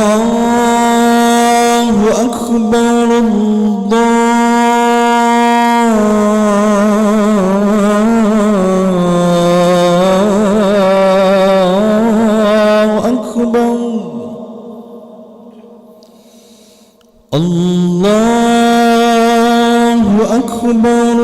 الله أكبر. الله أكبر. الله أكبر.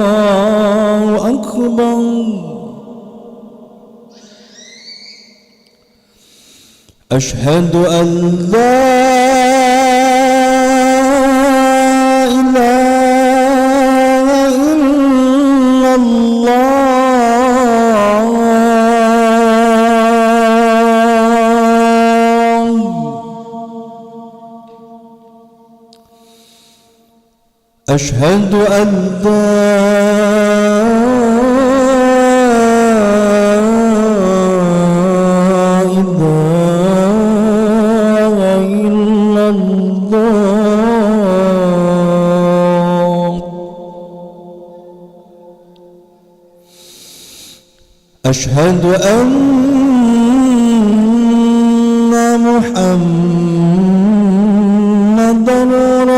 الله أكبر. أشهد أن لا إله إلا الله. أشهد أن أشهد أن محمدًا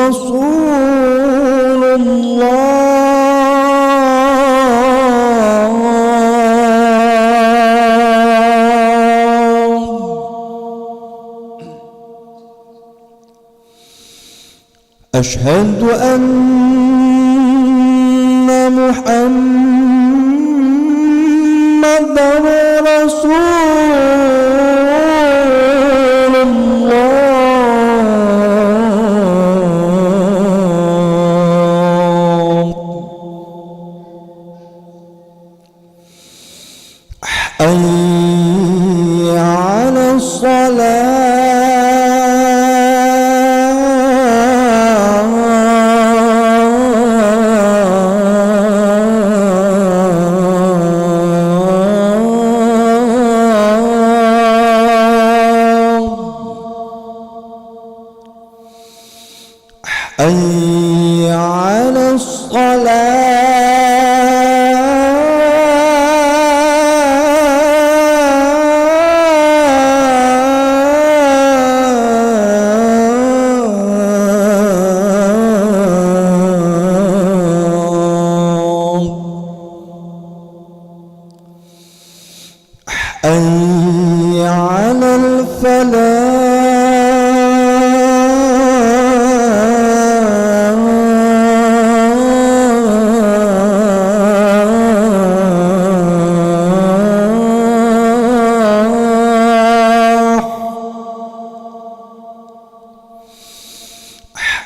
رسول الله. أشهد أن محمدًا رسول الله. حي على الصلاة. حي على حي على الفلاح.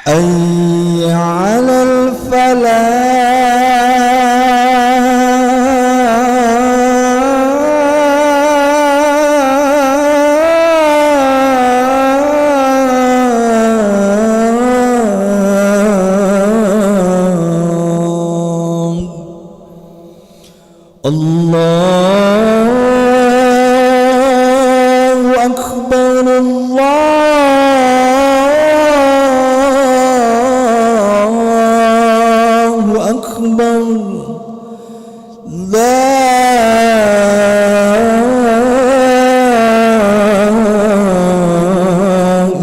حي على الفلاح. الله أكبر. الله أكبر. لا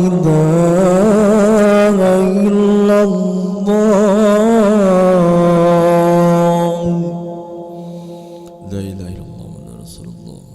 إله إلا الله. لا إله إلا الله محمد رسول الله.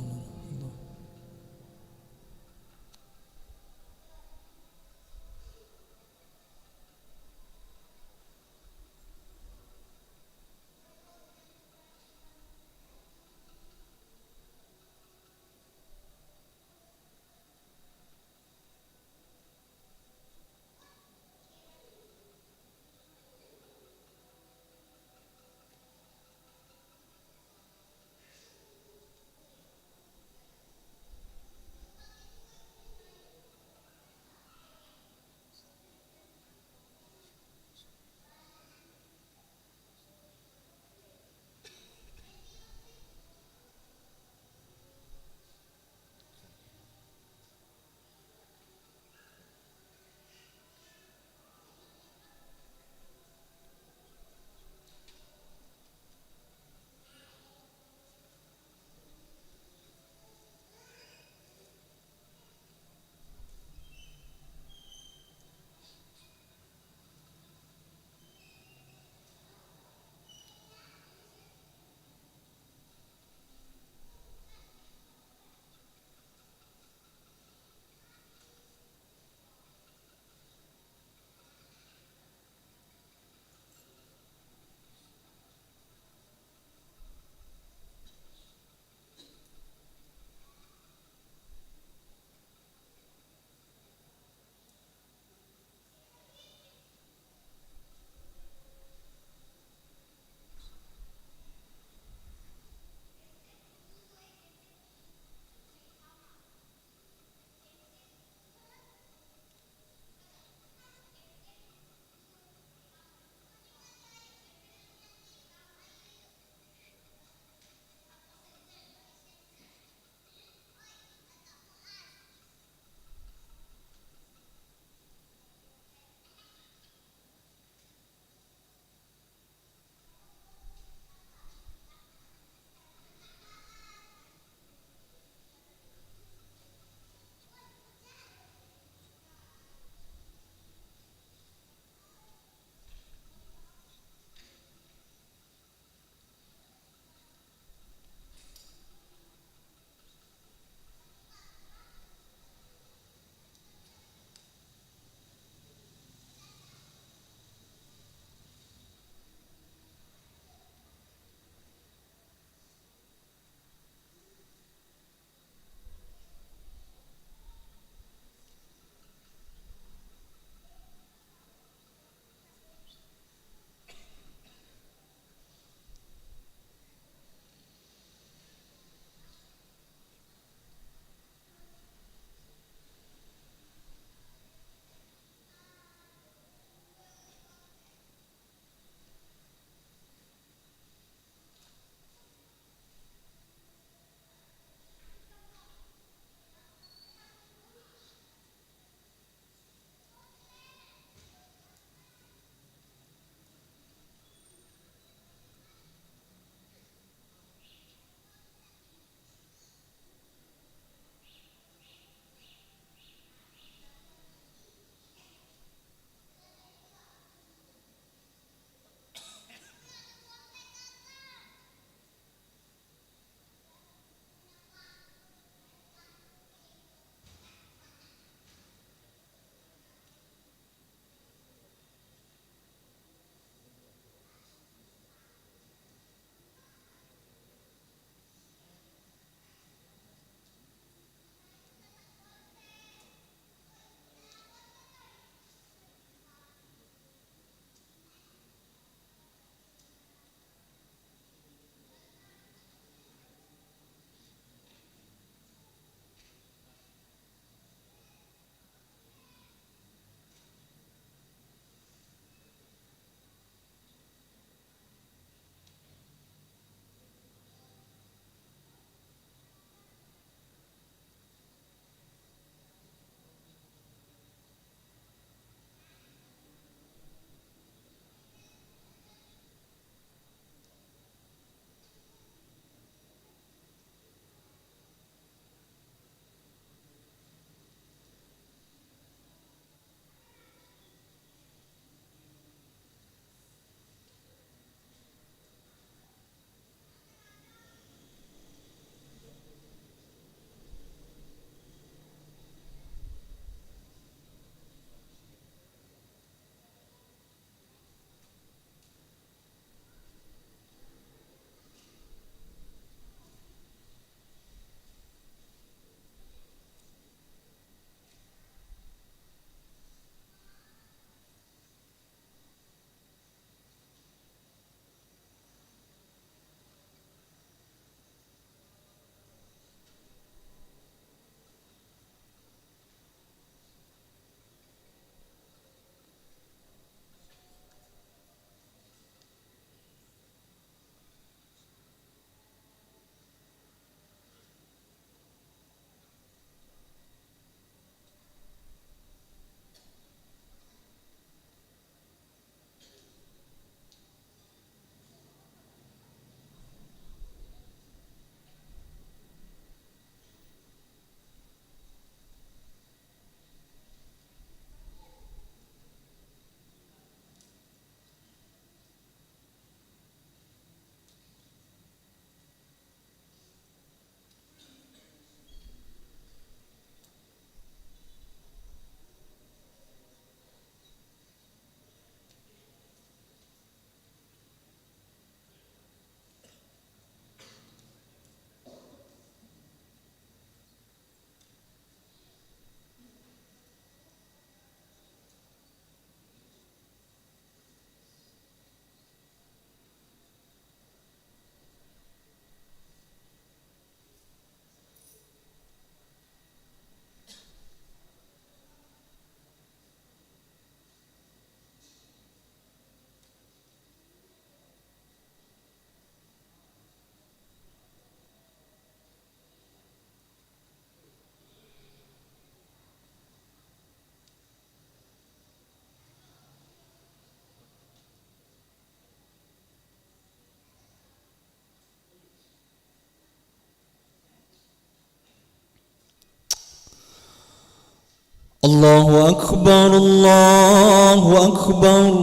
الله أكبر الله أكبر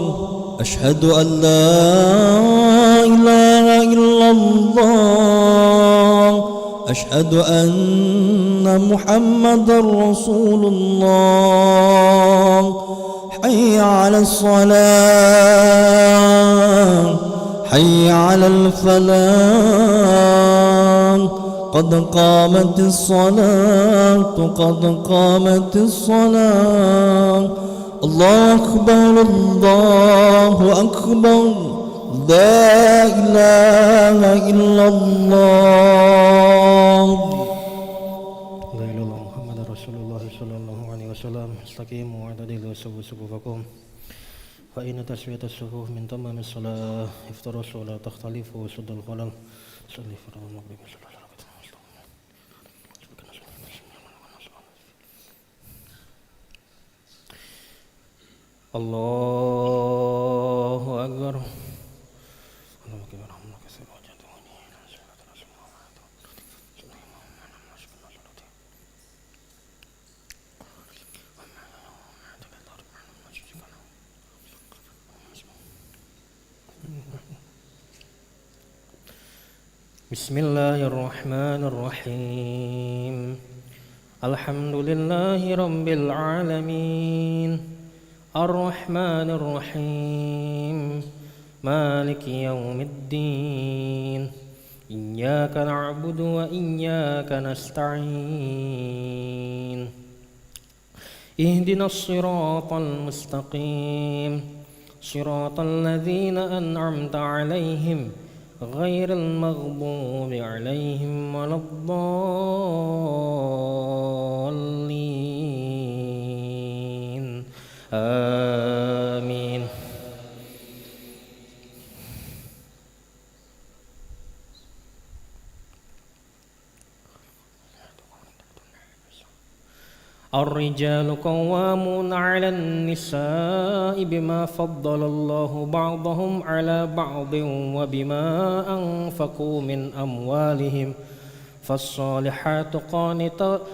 أشهد أن لا إله إلا الله أشهد أن محمدا رسول الله حي على الصلاة حي على الفلاح قد قامت الصلاة قد قامت الصلاة الله أكبر الله أكبر لا إله إلا الله لا إله إلا الله محمد رسول الله صلى الله عليه وسلم استقيموا واعتدلوا وسووا صفوفكم فإن تسوية الصفوف من تمام الصلاة افطروا الصلاة تختلفوا وسد الخلل صلي فرض المغرب صلى الله عليه وسلم الله أكبر بسم الله الرحمن الرحيم الحمد لله رب العالمين الرحمن الرحيم مالك يوم الدين إياك نعبد وإياك نستعين اهدنا الصراط المستقيم صراط الذين أنعمت عليهم غير المغضوب عليهم ولا الضالين آمين الرجال قوامون على النساء بما فضل الله بعضهم على بعض وبما أنفقوا من أموالهم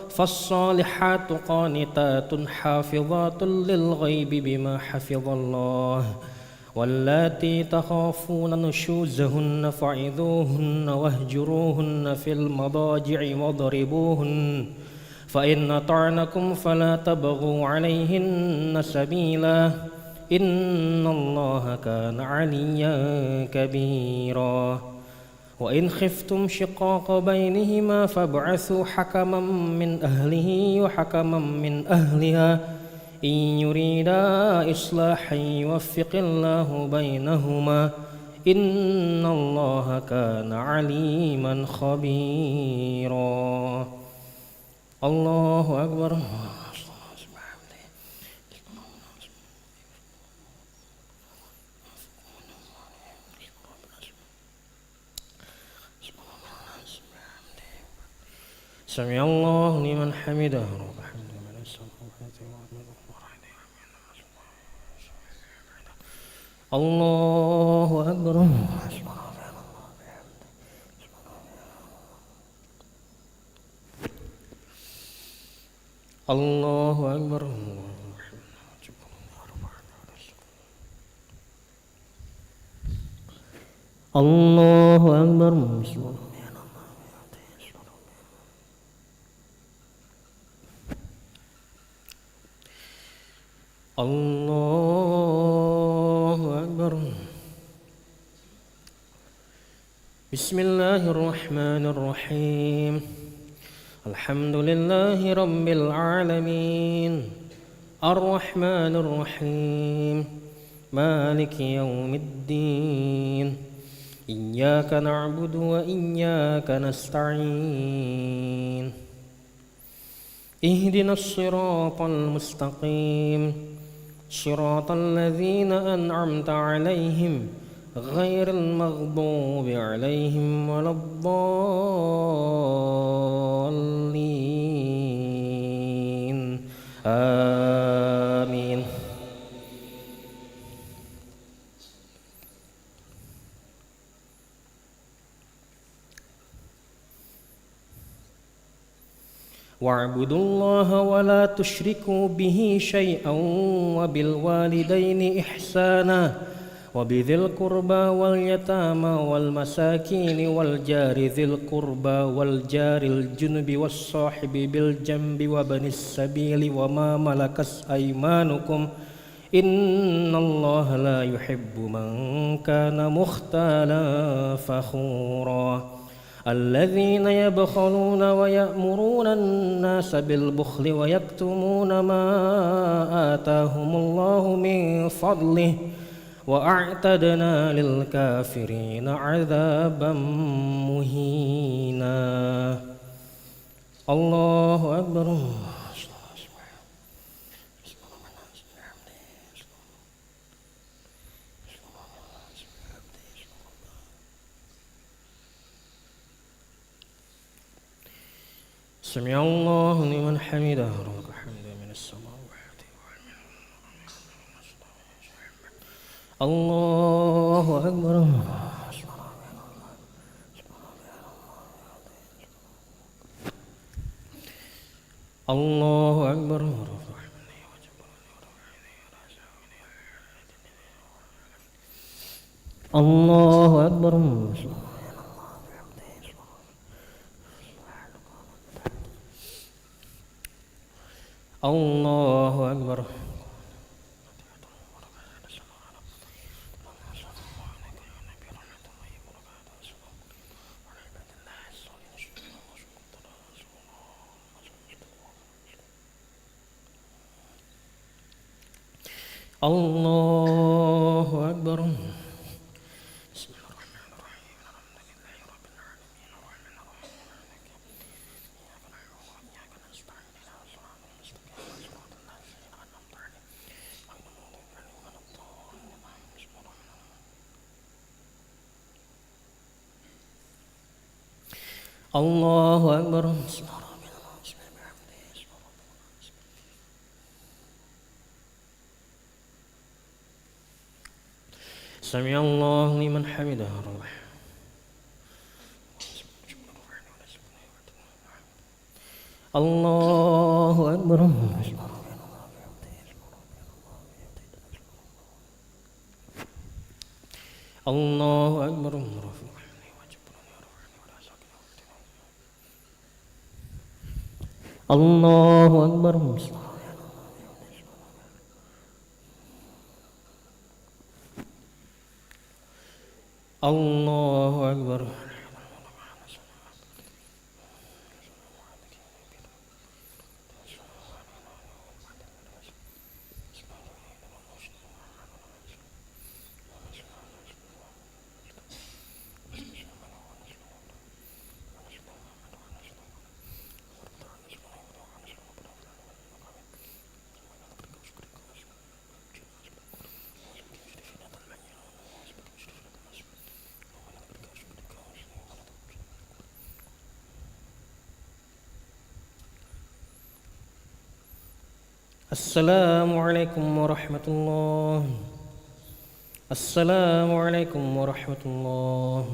فالصالحات قانتات حافظات للغيب بما حفظ الله واللاتي تخافون نشوزهن فعظوهن واهجروهن في المضاجع واضربوهن فإن أطعنكم فلا تبغوا عليهن سبيلا إن الله كان عليا كبيرا وإن خفتم شقاق بينهما فابعثوا حكما من أهله وحكما من أهلها إن يريدا إصلاحا يوفق الله بينهما إن الله كان عليما خبيرا الله أكبر سمع الله لمن حمده الله أكبر الله أكبر الله أكبر الله أكبر بسم الله الرحمن الرحيم الحمد لله رب العالمين الرحمن الرحيم مالك يوم الدين إياك نعبد وإياك نستعين اهدنا الصراط المستقيم صراط الذين أنعمت عليهم غير المغضوب عليهم ولا الضالين آمين واعبدوا الله ولا تشركوا به شيئا وبالوالدين إحسانا وبذي القربى واليتامى والمساكين والجار ذي القربى والجار الجنب والصاحب بالجنب وابن السبيل وما ملكت أيمانكم إن الله لا يحب من كان مختالا فخورا الذين يبخلون ويأمرون الناس بالبخل ويكتمون ما آتاهم الله من فضله وأعتدنا للكافرين عذابا مهينا. الله أكبر. سمع الله لمن حمده ربك حمدا من السماوات الله أكبر. الله أكبر. الله أكبر. الله أكبر. الله أكبر. الله أكبر. سمع الله لمن حمده الله أكبر. الله أكبر. الله أكبر. الله أكبر. السلام عليكم ورحمة الله. السلام عليكم ورحمة الله.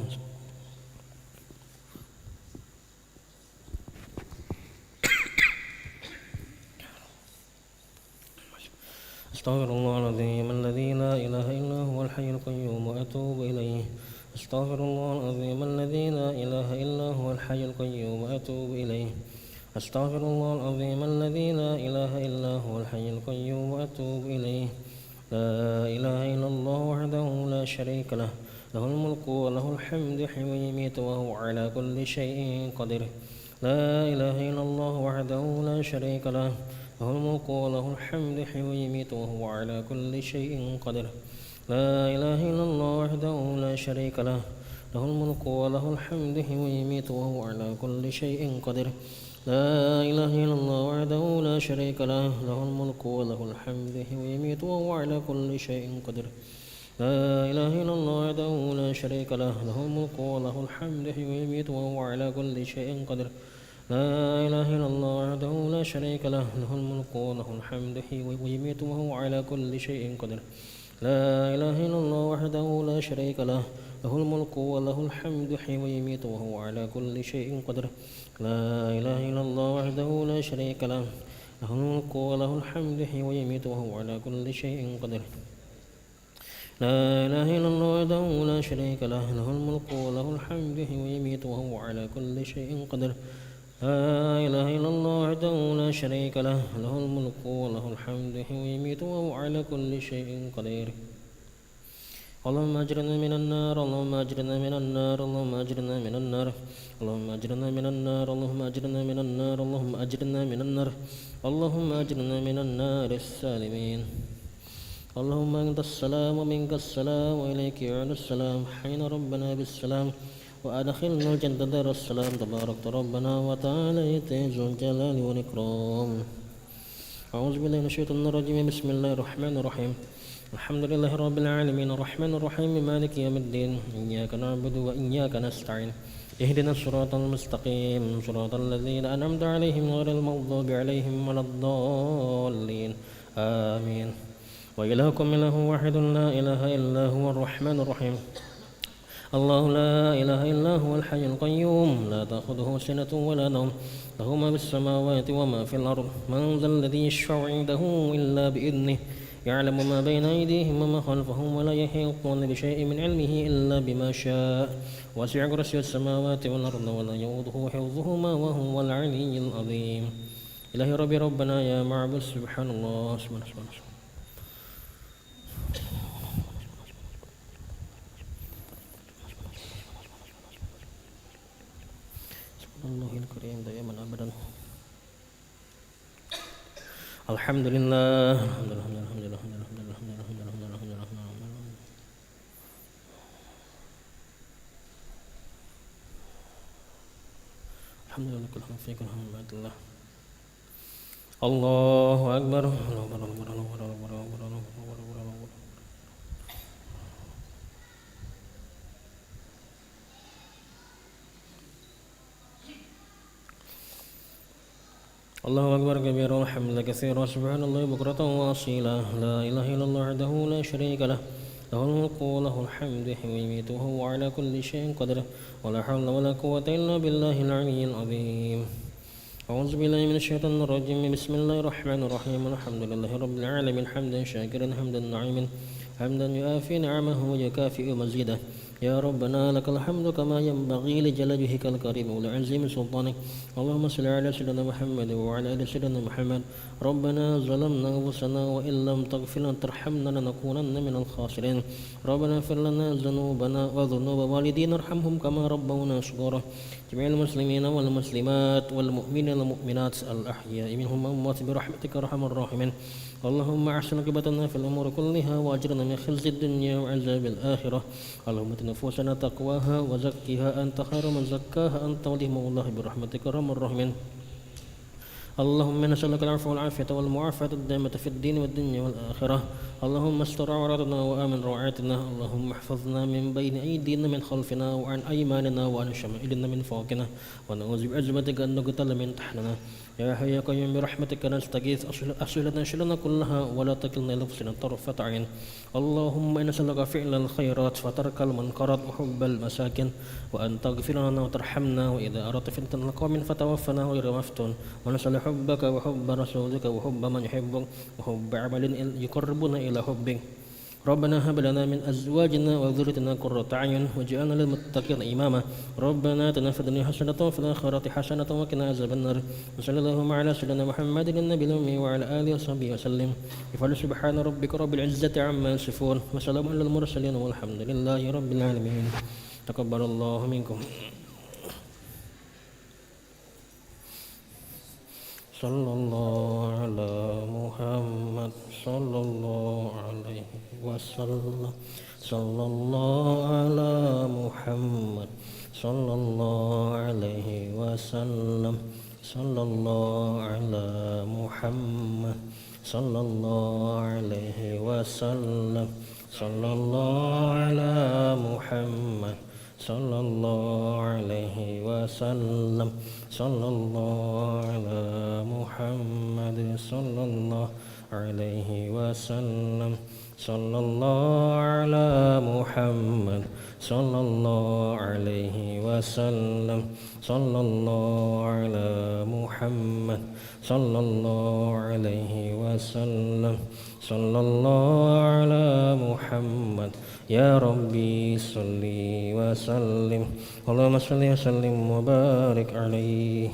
أستغفر الله العظيم الذي لا إله إلا هو الحي القيوم وأتوب إليه. أستغفر الله العظيم الذي لا إله إلا هو الحي القيوم وأتوب إليه. أستغفر الله العظيم الذي لا إله إلا هو الحي القيوم وأتوب إليه. لا إله إلا الله وحده لا شريك له له الملك وله الحمد حين يميت وهو على كل شيء قدير. لا إله إلا الله وحده لا شريك له له الملك وله الحمد حين يميت وهو على كل شيء قدير. لا إله إلا الله وحده لا شريك له له الملك وله الحمد حين يميت وهو على كل شيء قدير. لا إله إلا الله وحده لا شريك له له الملك وله الحمد حين يميت وهو على كل شيء قدير. لا إله إلا الله وحده لا شريك له له الملك وله الحمد حين يميت وهو على كل شيء قدير. لا إله إلا الله وحده لا شريك له له الملك وله الحمد حين يميت وهو على كل شيء قدير. لا إله إلا الله وحده لا شريك له له الملك وله الحمد يحيي ويميت وهو على كل شيء قدير لا إله إلا الله وحده لا شريك له له الملك وله الحمد يحيي ويميت وهو على كل شيء قدير لا إله إلا الله وحده لا شريك له له الملك وله الحمد يحيي ويميت وهو على كل شيء قدير لا إله إلا الله وحده لا شريك له له الملك وله الحمد يحيي ويميت وهو على كل شيء قدير اللهم أجرنا من النار اللهم أجرنا من النار اللهم أجرنا من النار اللهم أجرنا من النار اللهم أجرنا من النار اللهم أجرنا من النار اللهم أجرنا من النار السالمين اللهم أنت السلام ومنك السلام وإليك يعود السلام حين ربنا بالسلام وأدخلنا الجنة دار السلام تبارك ربنا وتعالى ذو الجلال والإكرام أعوذ بالله من الشيطان الرجيم بسم الله الرحمن الرحيم الحمد لله رب العالمين الرحمن الرحيم مالك يوم الدين إياك نعبد وإياك نستعين اهدنا الصراط المستقيم صراط الذين أنعمت عليهم غير المغضوب عليهم ولا الضالين آمين وإلهكم إله واحد لا إله إلا هو الرحمن الرحيم الله لا إله إلا هو الحي القيوم لا تأخذه سنة ولا نوم له ما في السماوات وما في الأرض من ذا الذي يشفع عنده إلا بإذنه يعلم ما بين أيديهم وما خلفهم ولا يحيطون بشيء من علمه إلا بما شاء وسع كرسي السماوات والأرض ولا يؤوده حفظهما وهو العلي العظيم إلهي ربي ربنا يا معبد سبحان الله سبحان الله الله الكريم دائما أبدا الحمد لله الحمد لله الحمد لله الحمد لله الحمد لله الحمد لله الحمد لله الحمد لله الحمد لله كل حمد فيك الحمد لله الله أكبر الله أكبر الله أكبر الله أكبر الله أكبر الله أكبر الله أكبر الله أكبر الله أكبر كبيرا والحمد كثيرا سبحان الله بكرة وأصيلا لا إله إلا الله وحده لا شريك له له الملك وله الحمد يحيي ويميت وهو على كل شيء قدير ولا حول ولا قوة إلا بالله العلي العظيم أعوذ بالله من الشيطان الرجيم بسم الله الرحمن الرحيم الحمد لله رب العالمين حمدا شاكرا حمدا نعيما حمدا يؤافي نعمه ويكافئ مزيده يا ربنا لك الحمد كما ينبغي لجلال وجهك الكريم ولعظيم سلطانك اللهم صل على سيدنا محمد وعلى ال سيدنا محمد ربنا ظلمنا انفسنا وان لم تغفر لنا وترحمنا لنكونن من الخاسرين ربنا اغفر لنا ذنوبنا وذنوب والدينا ارحمهم كما ربونا صغارا جميع المسلمين والمسلمات والمؤمنين والمؤمنات الاحياء منهم والاموات برحمتك ارحم الراحمين اللهم احسن عاقبتنا في الامور كلها واجرنا من خزي الدنيا وعذاب الاخره اللهم ات نفوسنا تقواها وزكها انت خير من زكاها انت ولي مولاها برحمتك ارحم الراحمين اللهم نسألك العفو والعافية والمعافاة الدائمة في الدين والدنيا والآخرة اللهم استر عوراتنا وآمن روعاتنا اللهم احفظنا من بين أيدينا من خلفنا وعن أيماننا وعن شمائلنا من فوقنا ونعوذ بعزمتك أن نقتل من تحتنا يا حي يا قيوم برحمتك نستغيث أصلح لنا شرنا كلها ولا تكلنا إلى أنفسنا طرفة عين اللهم إنا نسألك فعل الخيرات وترك المنكرات وحب المساكن وأن تغفر لنا وترحمنا وإذا أردت فتنة القوم فتوفنا غير مفتون ونسأل حبك وحب رسولك وحب من يحبك وحب عمل يقربنا إلى حبك ربنا هب لنا من أزواجنا وذريتنا قرة أعين واجعلنا للمتقين إماما ربنا آتنا في الدنيا حسنة وفي الآخرة حسنة وقنا عذاب النار وصلى اللهم على سيدنا محمد النبي الأمي وعلى آله وصحبه وسلم بفضل سبحان ربك رب العزة عما يصفون وسلام على المرسلين والحمد لله رب العالمين تقبل الله منكم صلى الله على محمد صلى الله عليه وسلم صلى الله على محمد صلى الله عليه وسلم صلى الله على محمد صلى الله عليه وسلم صلى الله على محمد صلى الله عليه وسلم صلى الله على محمد صلى الله عليه وسلم صلى الله على محمد صلى الله عليه وسلم صلى الله على محمد صلى الله عليه وسلم صلى الله على محمد يا ربي صل وسلم اللهم صل وسلم وبارك عليه.